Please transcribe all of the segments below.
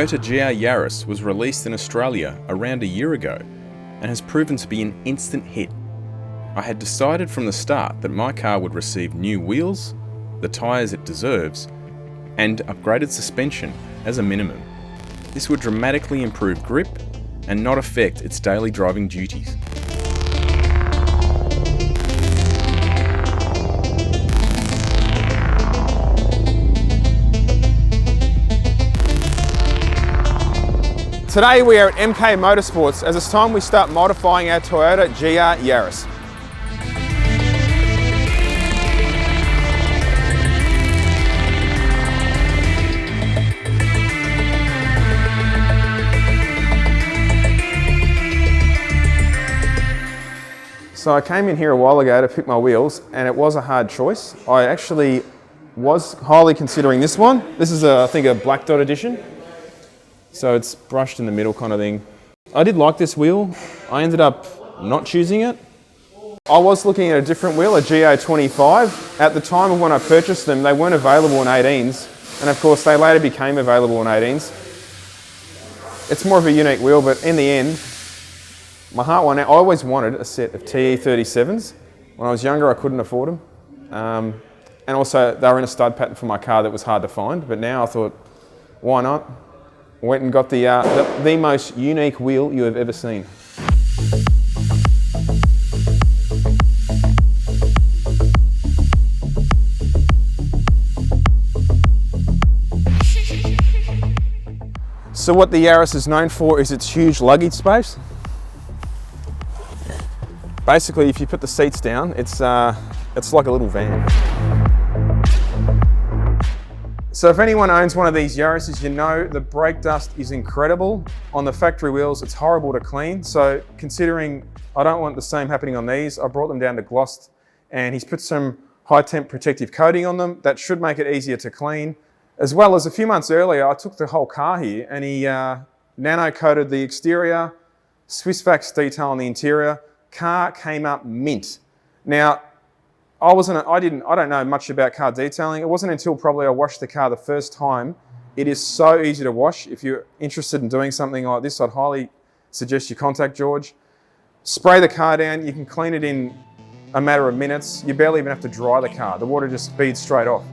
Toyota GR Yaris was released in Australia around a year ago and has proven to be an instant hit. I had decided from the start that my car would receive new wheels, the tyres it deserves, and upgraded suspension as a minimum. This would dramatically improve grip and not affect its daily driving duties. Today we are at MK Motorsports as it's time we start modifying our Toyota GR Yaris. So I came in here a while ago to pick my wheels and it was a hard choice. I actually was highly considering this one. This is I think a black dot edition. So it's brushed in the middle kind of thing. I did like this wheel. I ended up not choosing it. I was looking at a different wheel, a GO25. At the time of when I purchased them, they weren't available in 18s. And of course, they later became available in 18s. It's more of a unique wheel, but in the end, my heart won out. I always wanted a set of TE37s. When I was younger, I couldn't afford them. And also, they were in a stud pattern for my car that was hard to find. But now I thought, why not? Went and got the most unique wheel you have ever seen. So what the Yaris is known for is its huge luggage space. Basically, if you put the seats down, it's like a little van. So if anyone owns one of these Yarises, you know the brake dust is incredible. On the factory wheels, it's horrible to clean. So considering I don't want the same happening on these, I brought them down to Gloss and he's put some high temp protective coating on them. That should make it easier to clean. As well as a few months earlier, I took the whole car here and he nano coated the exterior, Swissvax detail on the interior. Car came up mint. Now, I don't know much about car detailing. It wasn't until probably I washed the car the first time. It is so easy to wash. If you're interested in doing something like this, I'd highly suggest you contact George. Spray the car down. You can clean it in a matter of minutes. You barely even have to dry the car. The water just beads straight off.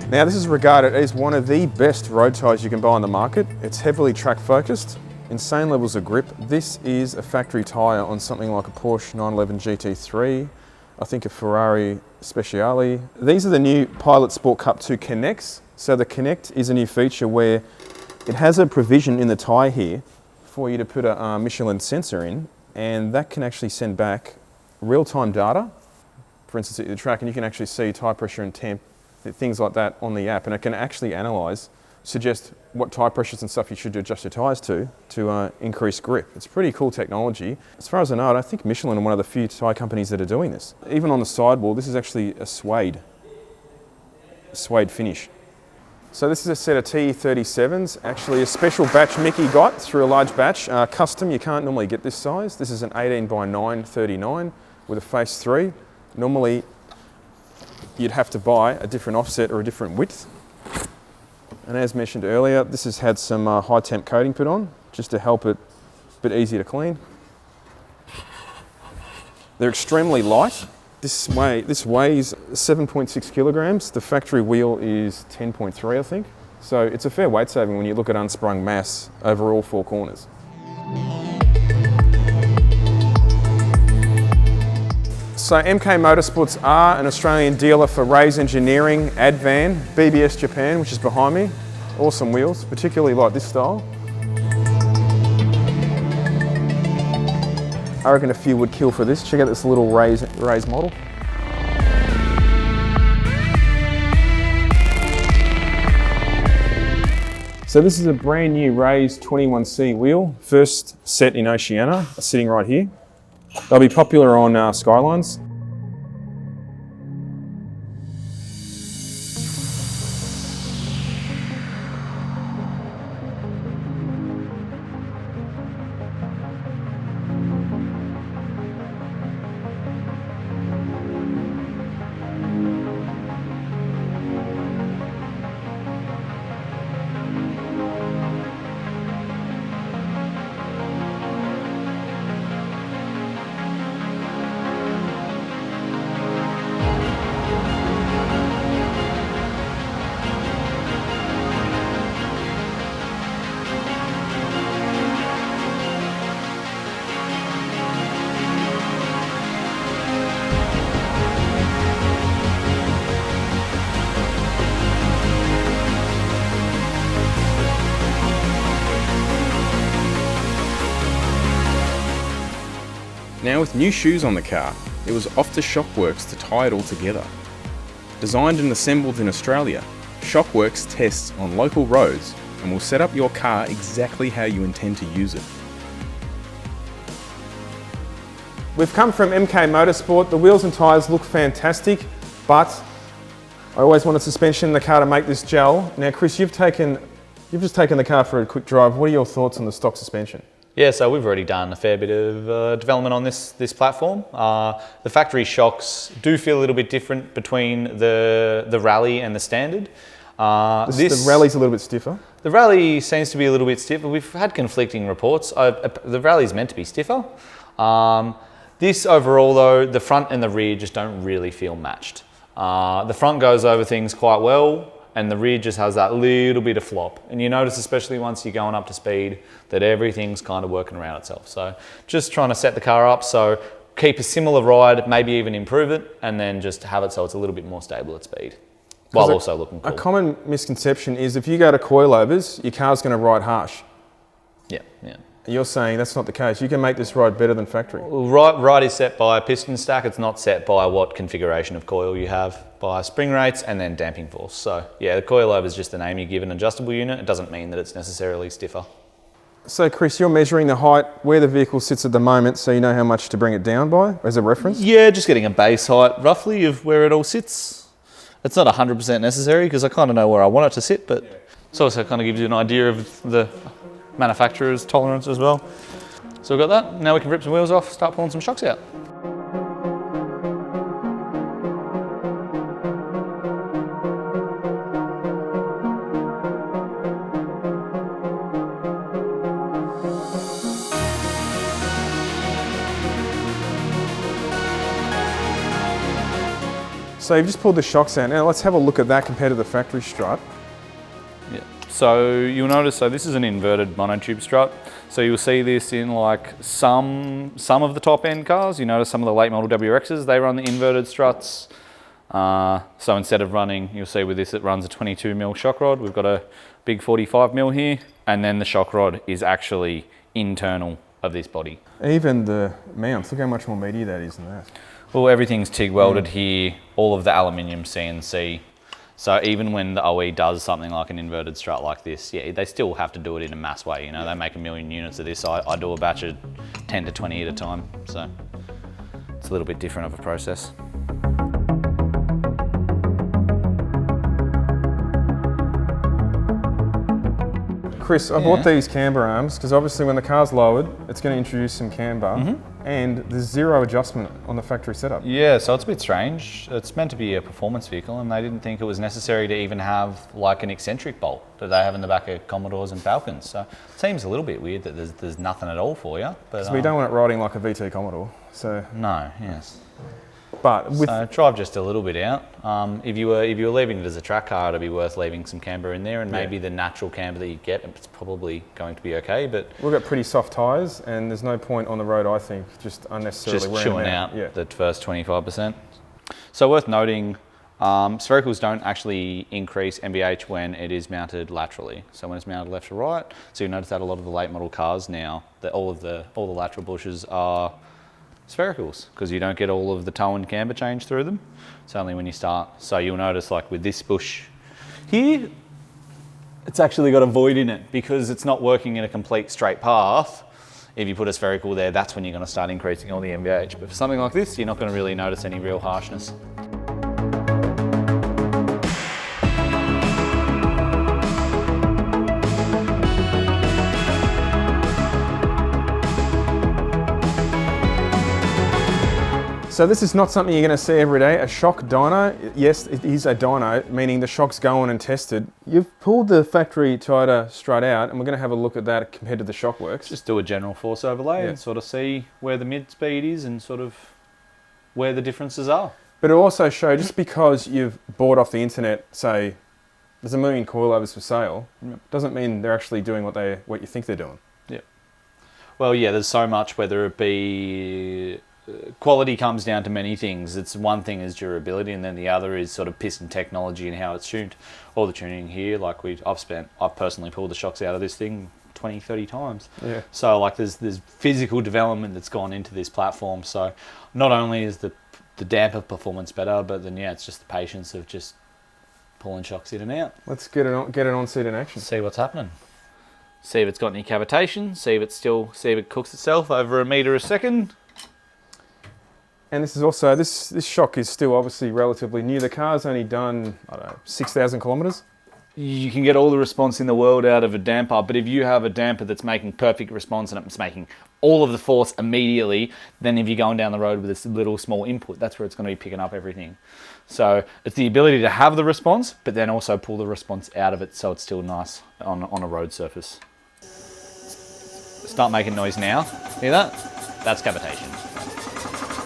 Now this is regarded as one of the best road tyres you can buy on the market. It's heavily track focused, insane levels of grip. This is a factory tyre on something like a Porsche 911 GT3, I think a Ferrari Speciale. These are the new Pilot Sport Cup 2 Connects. So the Connect is a new feature where it has a provision in the tyre here for you to put a Michelin sensor in, and that can actually send back real-time data. For instance, at the track, and you can actually see tyre pressure and temp, things like that on the app, and it can actually analyse, suggest what tyre pressures and stuff you should adjust your tyres to increase grip. It's pretty cool technology. As far as I know, I don't think Michelin are one of the few tyre companies that are doing this. Even on the sidewall, this is actually a suede finish. So this is a set of TE37s, actually a special batch Mickey got through a large batch. Custom, you can't normally get this size. This is an 18x9 39 with a face 3. Normally, you'd have to buy a different offset or a different width. And as mentioned earlier, this has had some high temp coating put on just to help it a bit easier to clean. They're extremely light. This weighs 7.6 kilograms. The factory wheel is 10.3, I think. So it's a fair weight saving when you look at unsprung mass over all four corners. So MK Motorsports are an Australian dealer for Rays Engineering, Advan, BBS Japan, which is behind me. Awesome wheels, particularly like this style. I reckon a few would kill for this. Check out this little Rays model. So this is a brand new Rays 21C wheel, first set in Oceania, sitting right here. They'll be popular on Skylines. Now with new shoes on the car, it was off to Shockworks to tie it all together. Designed and assembled in Australia, Shockworks tests on local roads and will set up your car exactly how you intend to use it. We've come from MK Motorsport. The wheels and tyres look fantastic, but I always wanted suspension in the car to make this gel. Now, Chris, you've just taken the car for a quick drive. What are your thoughts on the stock suspension? Yeah, so we've already done a fair bit of development on this platform. The factory shocks do feel a little bit different between the Rally and the Standard. The Rally's a little bit stiffer. The Rally seems to be a little bit stiffer. We've had conflicting reports. The Rally's meant to be stiffer. This overall though, the front and the rear just don't really feel matched. The front goes over things quite well, and the rear just has that little bit of flop. And you notice, especially once you're going up to speed, that everything's kind of working around itself. So just trying to set the car up so keep a similar ride, maybe even improve it, and then just have it so it's a little bit more stable at speed, while also looking cool. A common misconception is if you go to coilovers, your car's going to ride harsh. Yeah, yeah. You're saying that's not the case. You can make this ride better than factory. Well, ride is set by a piston stack. It's not set by what configuration of coil you have, by spring rates and then damping force. So yeah, the coilover is just a name you give an adjustable unit. It doesn't mean that it's necessarily stiffer. So Chris, you're measuring the height where the vehicle sits at the moment, so you know how much to bring it down by as a reference? Yeah, just getting a base height roughly of where it all sits. It's not 100% necessary because I kind of know where I want it to sit, but it also kind of gives you an idea of the manufacturer's tolerance as well. So we've got that. Now we can rip some wheels off, start pulling some shocks out. So you've just pulled the shocks out. Now let's have a look at that compared to the factory strut. Yeah. So you'll notice, so this is an inverted monotube strut. So you'll see this in like some of the top end cars. You notice some of the late model WRXs, they run the inverted struts. So instead of running, you'll see with this, it runs a 22mm shock rod. We've got a big 45mm here, and then the shock rod is actually internal of this body. Even the mount, look how much more meaty that is than that. Well, everything's TIG welded here, all of the aluminium CNC. So even when the OE does something like an inverted strut like this, yeah, they still have to do it in a mass way. You know, they make 1 million units of this. I do a batch of 10 to 20 at a time. So it's a little bit different of a process. Chris, I bought these camber arms because obviously when the car's lowered, it's going to introduce some camber, and there's zero adjustment on the factory setup. Yeah, so it's a bit strange. It's meant to be a performance vehicle, and they didn't think it was necessary to even have like an eccentric bolt that they have in the back of Commodores and Falcons. So it seems a little bit weird that there's nothing at all for you. But we don't want it riding like a VT Commodore. So no, yes. But with so drive just a little bit out. If you were leaving it as a track car, it'd be worth leaving some camber in there, and maybe the natural camber that you get, it's probably going to be okay. But we've got pretty soft tyres, and there's no point on the road, I think, just unnecessarily just chewing out yeah. the first 25%. So worth noting, sphericals don't actually increase MBH when it is mounted laterally. So when it's mounted left to right, so you notice that a lot of the late model cars now, that all the lateral bushes are sphericals because you don't get all of the toe and camber change through them. It's only when you start. So you'll notice like with this bush here, it's actually got a void in it because it's not working in a complete straight path. If you put a spherical there, that's when you're going to start increasing all the MVH. But for something like this, you're not going to really notice any real harshness. So this is not something you're going to see every day. A shock dyno, yes, it is a dyno, meaning the shock's going and tested. You've pulled the factory Toyota Strut out, and we're going to have a look at that compared to the Shockworks. Just do a general force overlay and sort of see where the mid speed is and sort of where the differences are. But it'll also show, just because you've bought off the internet, say, there's 1 million coilovers for sale, doesn't mean they're actually doing what you think they're doing. Yeah. Well, yeah, there's so much, whether it be quality comes down to many things. It's one thing is durability, and then the other is sort of piston technology and how it's tuned. All the tuning here, like I've personally pulled the shocks out of this thing 20, 30 times. Yeah. So like there's physical development that's gone into this platform. So not only is the damper performance better, but then it's just the patience of just pulling shocks in and out. Let's get it on seat in action. See what's happening. See if it's got any cavitation. See if it cooks itself over a metre a second. And this is also, this shock is still obviously relatively new. The car's only done, I don't know, 6,000 kilometres. You can get all the response in the world out of a damper, but if you have a damper that's making perfect response and it's making all of the force immediately, then if you're going down the road with this little small input, that's where it's going to be picking up everything. So it's the ability to have the response, but then also pull the response out of it so it's still nice on a road surface. Start making noise now. Hear that? That's cavitation.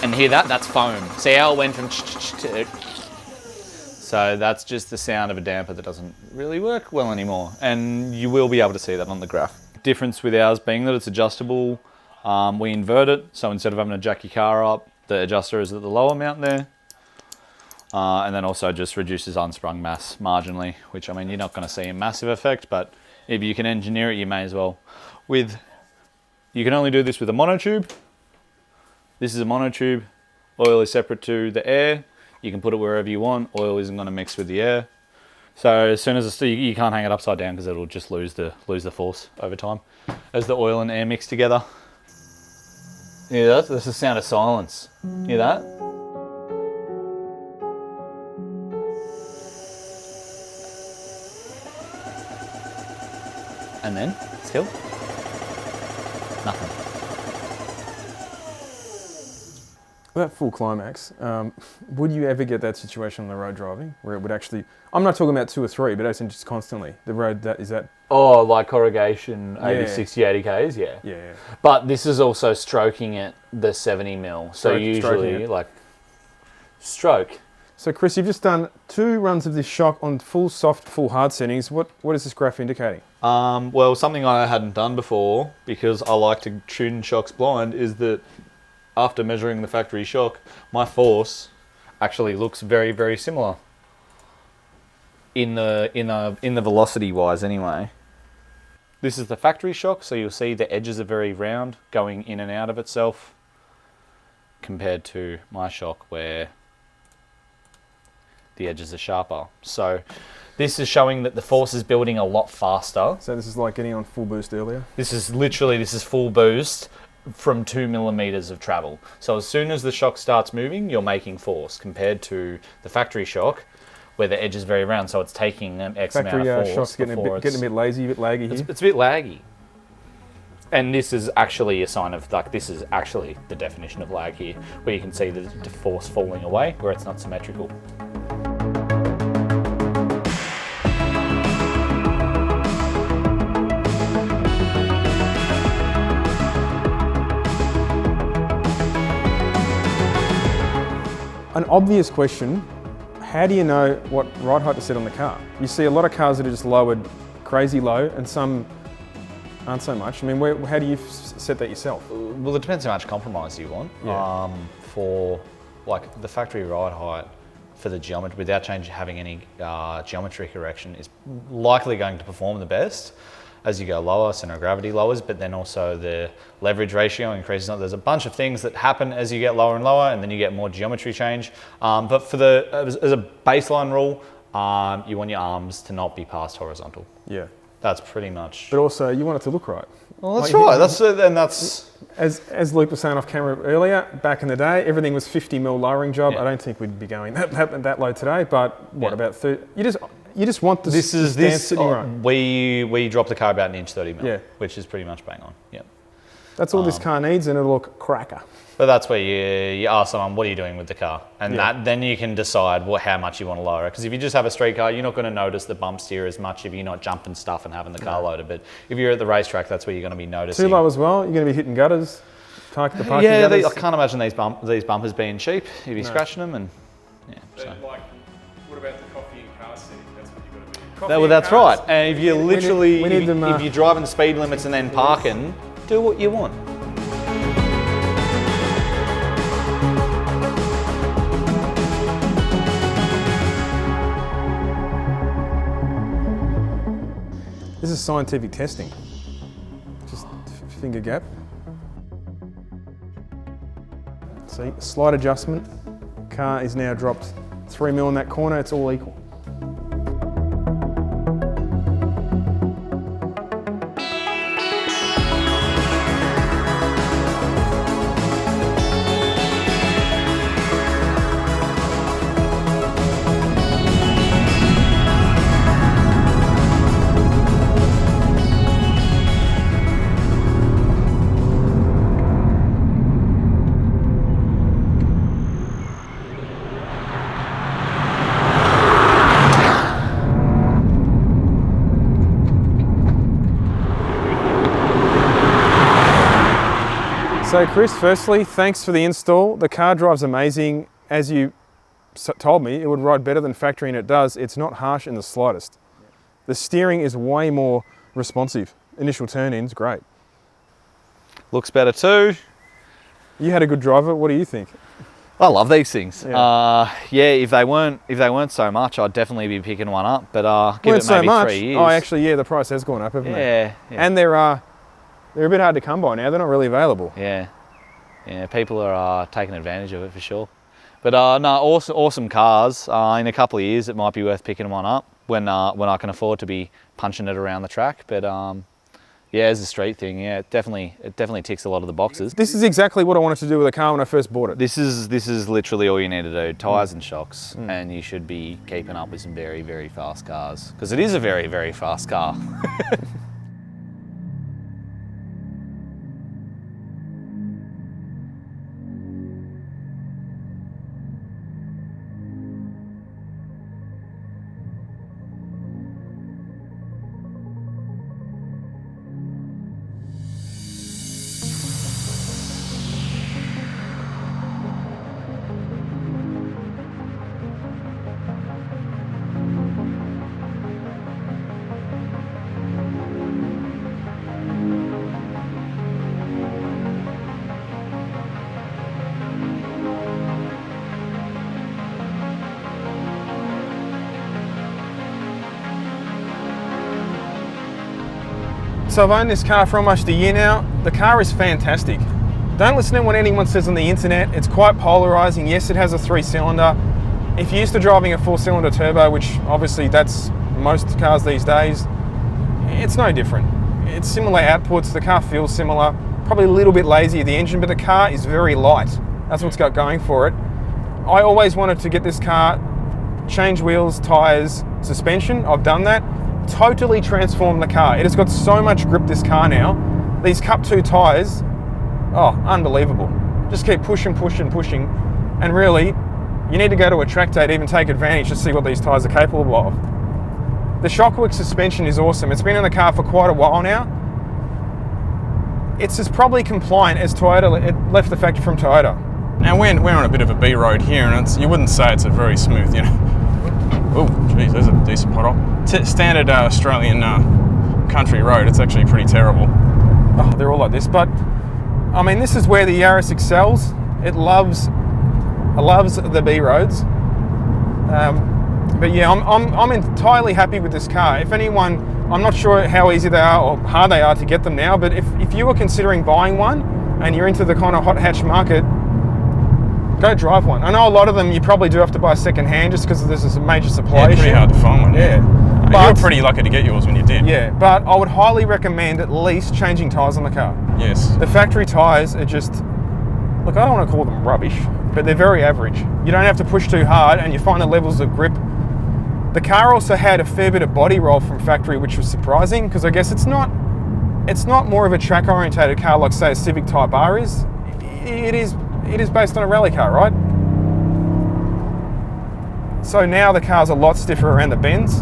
And hear that? That's foam. See how it went from to... So that's just the sound of a damper that doesn't really work well anymore. And you will be able to see that on the graph. Difference with ours being that it's adjustable. We invert it, so instead of having to jack your car up, the adjuster is at the lower mount there. And then also just reduces unsprung mass marginally, which I mean, you're not gonna see a massive effect, but if you can engineer it, you may as well. You can only do this with a monotube. This is a monotube. Oil is separate to the air. You can put it wherever you want. Oil isn't going to mix with the air. So as soon as you can't hang it upside down because it'll just lose the force over time as the oil and air mix together. Hear that? That's the sound of silence. Hear that? And then still nothing. That full climax, would you ever get that situation on the road driving where it would actually, I'm not talking about 2 or 3, but actually just constantly, the road, is that? Oh, like corrugation, 80, 60, 80 Ks, yeah. Yeah. But this is also stroking at the 70 mil. So usually like stroke. So Chris, you've just done 2 runs of this shock on full soft, full hard settings. What is this graph indicating? Well, something I hadn't done before, because I like to tune shocks blind, is that after measuring the factory shock, my force actually looks very, very similar in the velocity wise anyway. This is the factory shock, so you'll see the edges are very round, going in and out of itself, compared to my shock where the edges are sharper. So this is showing that the force is building a lot faster. So this is like getting on full boost earlier? This is full boost from 2 millimeters of travel. So as soon as the shock starts moving, you're making force, compared to the factory shock where the edge is very round, so it's taking an X amount of force. Factory shock's getting a bit lazy, a bit laggy here. It's a bit laggy. And this is actually a sign of, like, this is actually the definition of lag here, where you can see the force falling away, where it's not symmetrical. An obvious question, how do you know what ride height to set on the car? You see a lot of cars that are just lowered crazy low and some aren't so much. I mean, how do you set that yourself? Well, it depends how much compromise you want. Yeah. For like the factory ride height for the geometry, without having any geometry correction, is likely going to perform the best. As you go lower, center of gravity lowers, but then also the leverage ratio increases. There's a bunch of things that happen as you get lower and lower, and then you get more geometry change. But for as a baseline rule, you want your arms to not be past horizontal. Yeah. That's pretty much. But also, you want it to look right. Well, that's right. That's as Luke was saying off camera earlier. Back in the day, everything was 50 mil lowering job. Yeah. I don't think we'd be going that low today. But what about 30? You just want this sitting right. We dropped the car about 1 inch 30 mil, yeah, which is pretty much bang on. Yeah. That's all this car needs, and it'll look cracker. But that's where you ask someone, what are you doing with the car? And then you can decide how much you want to lower it. Because if you just have a street car, you're not going to notice the bumps here as much if you're not jumping stuff and having the car loaded. But if you're at the racetrack, that's where you're going to be noticing. Too low as well, you're going to be hitting gutters. The parking gutters. I can't imagine these bumpers being cheap. You'd be scratching them and so. Like, what about the coffee and car seating? That's what you've got to be. Well, that's right. And if you're literally, we need them, if you're driving speed limits and then parking, do what you want. This is scientific testing. finger gap. See, slight adjustment. Car is now dropped 3 mil in that corner, it's all equal. So Chris, firstly, thanks for the install. The car drives amazing. As you told me, it would ride better than factory, and it does. It's not harsh in the slightest. The steering is way more responsive. Initial turn-in's great. Looks better too. You had a good driver, what do you think? I love these things. Yeah. If they weren't so much, I'd definitely be picking one up. But give it maybe 3 years. Oh, actually, yeah, the price has gone up, haven't they? Yeah. And they're a bit hard to come by now. They're not really available. Yeah. People are taking advantage of it for sure. But no, awesome cars. In a couple of years, it might be worth picking one up when I can afford to be punching it around the track. But yeah, as a street thing, yeah, it definitely ticks a lot of the boxes. This is exactly what I wanted to do with the car when I first bought it. This is literally all you need to do: tyres and shocks, and you should be keeping up with some very, very fast cars, because it is a very, very fast car. So I've owned this car for almost a year now. The car is fantastic. Don't listen to what anyone says on the internet. It's quite polarizing. Yes, it has a 3-cylinder. If you're used to driving a 4-cylinder turbo, which obviously that's most cars these days, it's no different. It's similar outputs, the car feels similar, probably a little bit lazy at the engine, but the car is very light. That's what's got going for it. I always wanted to get this car, change wheels, tyres, suspension. I've done that. Totally transformed the car. It has got so much grip, this car now. These Cup 2 tyres, oh, unbelievable. Just keep pushing, and really, you need to go to a track day to even take advantage to see what these tyres are capable of. The Shockworks suspension is awesome. It's been in the car for quite a while now. It's as probably compliant as Toyota. It left the factory from Toyota. Now we're on a bit of a B road here, and you wouldn't say it's a very smooth, Oh, geez, there's a decent puddle. Standard Australian country road, it's actually pretty terrible. Oh, they're all like this, but I mean, this is where the Yaris excels. It loves the B roads. But yeah, I'm entirely happy with this car. If anyone, I'm not sure how easy they are or hard they are to get them now, but if you were considering buying one and you're into the kind of hot hatch market, go drive one. I know a lot of them you probably do have to buy second hand just because there's a major supply issue. Pretty hard to find one. Yeah. But you were pretty lucky to get yours when you did. Yeah, but I would highly recommend at least changing tyres on the car. Yes. The factory tyres are just, look, I don't want to call them rubbish, but they're very average. You don't have to push too hard and you find the levels of grip. The car also had a fair bit of body roll from factory, which was surprising because I guess it's not more of a track orientated car like say a Civic Type R is. It is based on a rally car, right? So now the car's a lot stiffer around the bends.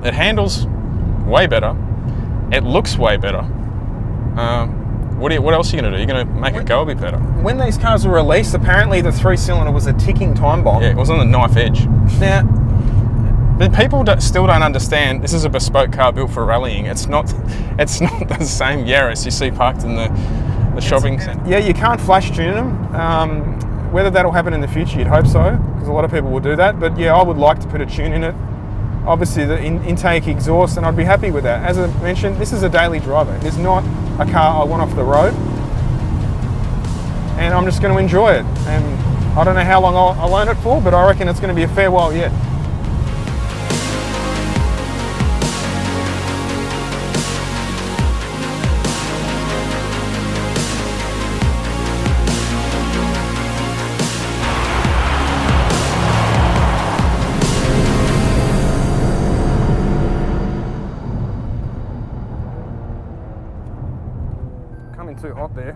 It handles way better. It looks way better. What else are you going to do? You're going to make it go a bit better. When these cars were released, apparently the 3-cylinder was a ticking time bomb. Yeah, it was on the knife edge. Now, but people still don't understand. This is a bespoke car built for rallying. It's not the same Yaris you see parked in the shopping centre. Yeah, you can't flash tune them. Whether that'll happen in the future, you'd hope so, because a lot of people will do that. But yeah, I would like to put a tune in it. Obviously the intake exhaust, and I'd be happy with that. As I mentioned, this is a daily driver. It is not a car I want off the road. And I'm just going to enjoy it. And I don't know how long I'll own it for, but I reckon it's going to be a fair while yet. Coming too hot there.